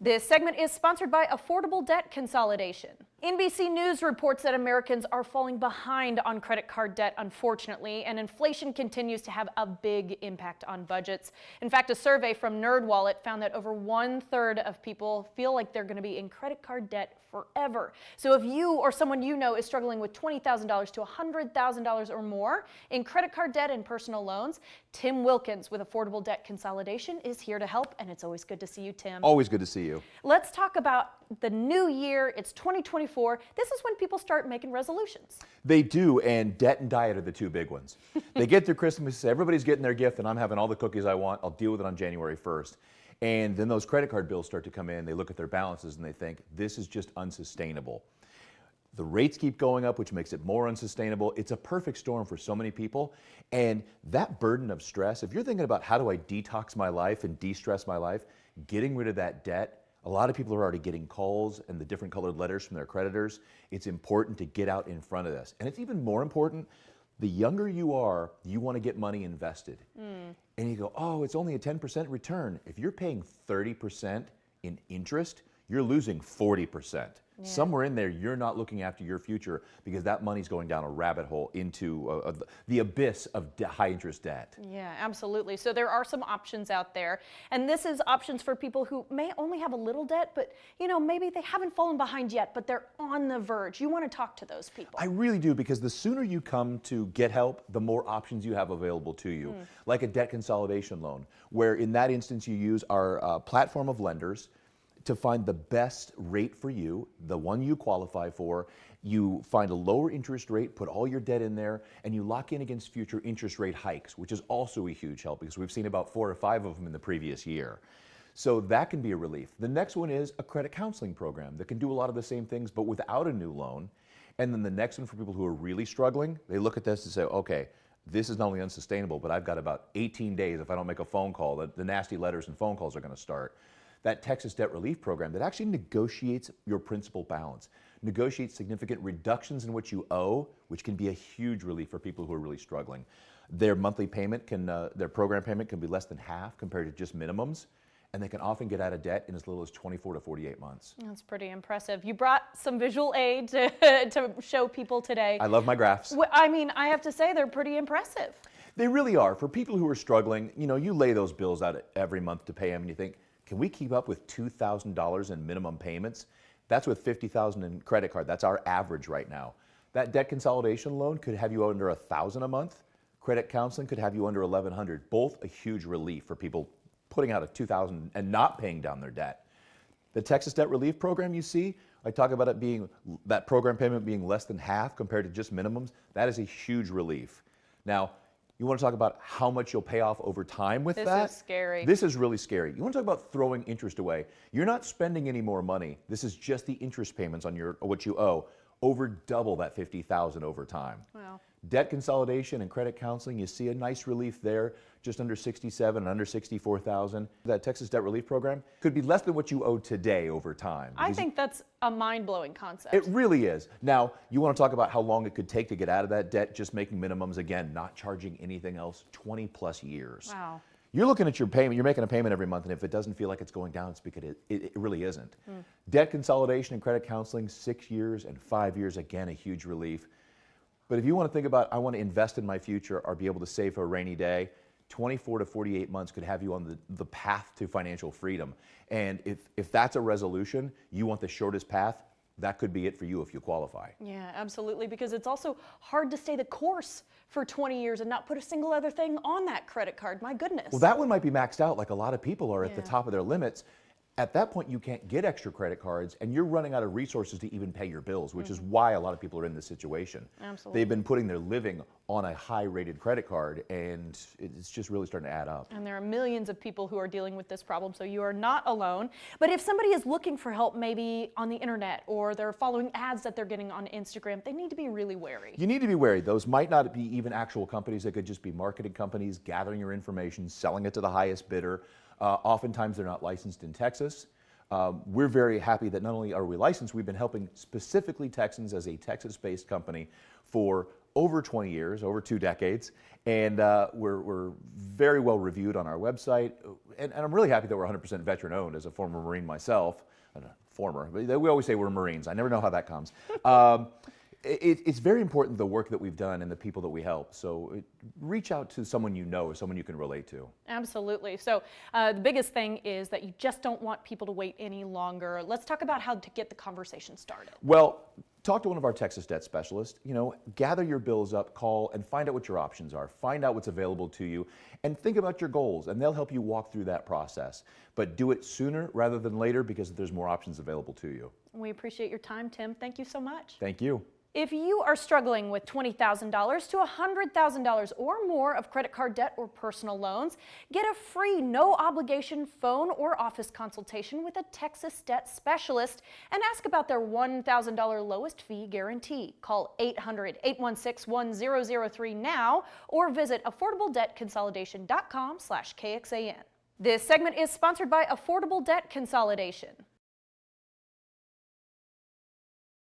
This segment is sponsored by Affordable Debt Consolidation. NBC News reports that Americans are falling behind on credit card debt, unfortunately, and inflation continues to have a big impact on budgets. In fact, a survey from NerdWallet found that over 1/3 of people feel like they're going to be in credit card debt forever. So if you or someone you know is struggling with $20,000 to $100,000 or more in credit card debt and personal loans, Tim Wilkins with Affordable Debt Consolidation is here to help, and it's always good to see you, Tim. Always good to see you. Let's talk about the new year. It's 2024. This is when people start making resolutions. They do, and debt and diet are the two big ones. They get through Christmas, everybody's getting their gift, and I'm having all the cookies I want. I'll deal with it on January 1st. And then those credit card bills start to come in. They look at their balances and they think, this is just unsustainable. The rates keep going up, which makes it more unsustainable. It's a perfect storm for so many people. And that burden of stress, if you're thinking about how do I detox my life and de-stress my life, getting rid of that debt, a lot of people are already getting calls and the different colored letters from their creditors. It's important to get out in front of this. And it's even more important, the younger you are, you want to get money invested. And you go, oh, it's only a 10% return. If you're paying 30% in interest, you're losing 40%. Yeah. Somewhere in there, you're not looking after your future because that money's going down a rabbit hole into the abyss of high interest debt. Yeah, absolutely. So there are some options out there. And this is options for people who may only have a little debt, but maybe they haven't fallen behind yet, but they're on the verge. You want to talk to those people. I really do, because the sooner you come to get help, the more options you have available to you. Like a debt consolidation loan, where in that instance you use our platform of lenders to find the best rate for you, the one you qualify for. You find a lower interest rate, put all your debt in there, and you lock in against future interest rate hikes, which is also a huge help because we've seen about 4 or 5 of them in the previous year. So that can be a relief. The next one is a credit counseling program that can do a lot of the same things but without a new loan. And then the next one for people who are really struggling, they look at this and say, okay, this is not only unsustainable, but I've got about 18 days if I don't make a phone call, the nasty letters and phone calls are going to start. That Texas Debt Relief Program that actually negotiates your principal balance, negotiates significant reductions in what you owe, which can be a huge relief for people who are really struggling. Their monthly payment their program payment can be less than half compared to just minimums, and they can often get out of debt in as little as 24 to 48 months. That's pretty impressive. You brought some visual aid to show people today. I love my graphs. I mean, I have to say they're pretty impressive. They really are. For people who are struggling, you lay those bills out every month to pay them, and you think, can we keep up with $2,000 in minimum payments? That's with $50,000 in credit card. That's our average right now. That debt consolidation loan could have you under $1,000 a month. Credit counseling could have you under $1,100. Both a huge relief for people putting out $2,000 and not paying down their debt. The Texas Debt Relief Program you see, I talk about it being, that program payment being less than half compared to just minimums. That is a huge relief. Now, you want to talk about how much you'll pay off over time with that? This is scary. This is really scary. You want to talk about throwing interest away. You're not spending any more money. This is just the interest payments on what you owe. Over double that $50,000 over time. Wow. Debt consolidation and credit counseling, you see a nice relief there, just under $67,000 and under $64,000. That Texas Debt Relief Program could be less than what you owe today over time. I think that's a mind-blowing concept. It really is. Now, you want to talk about how long it could take to get out of that debt, just making minimums, again, not charging anything else, 20 plus years. Wow. You're looking at your payment, you're making a payment every month, and if it doesn't feel like it's going down, it's because it really isn't. Debt consolidation and credit counseling, 6 years and 5 years, again, a huge relief. But if you want to think about, I want to invest in my future or be able to save for a rainy day, 24 to 48 months could have you on the path to financial freedom. And if that's a resolution, you want the shortest path, that could be it for you if you qualify. Yeah, absolutely, because it's also hard to stay the course for 20 years and not put a single other thing on that credit card. My goodness. Well, that one might be maxed out, like a lot of people are at the top of their limits. At that point, you can't get extra credit cards, and you're running out of resources to even pay your bills, which is why a lot of people are in this situation. Absolutely. They've been putting their living on a high-rated credit card, and it's just really starting to add up. And there are millions of people who are dealing with this problem, so you are not alone. But if somebody is looking for help, maybe on the internet, or they're following ads that they're getting on Instagram, they need to be really wary. You need to be wary. Those might not be even actual companies. They could just be marketing companies, gathering your information, selling it to the highest bidder. Oftentimes, they're not licensed in Texas. We're very happy that not only are we licensed, we've been helping specifically Texans as a Texas-based company for over 20 years, over 2 decades, and we're very well reviewed on our website. And I'm really happy that we're 100% veteran owned as a former Marine myself. Former, but we always say we're Marines. I never know how that comes. It's very important the work that we've done and the people that we help. So reach out to someone you know or someone you can relate to. Absolutely. So the biggest thing is that you just don't want people to wait any longer. Let's talk about how to get the conversation started. Well, talk to one of our Texas debt specialists. Gather your bills up, call, and find out what your options are. Find out what's available to you, and think about your goals, and they'll help you walk through that process. But do it sooner rather than later because there's more options available to you. We appreciate your time, Tim. Thank you so much. Thank you. If you are struggling with $20,000 to $100,000 or more of credit card debt or personal loans, get a free no-obligation phone or office consultation with a Texas debt specialist and ask about their $1,000 lowest fee guarantee. Call 800-816-1003 now or visit affordabledebtconsolidation.com/KXAN. This segment is sponsored by Affordable Debt Consolidation.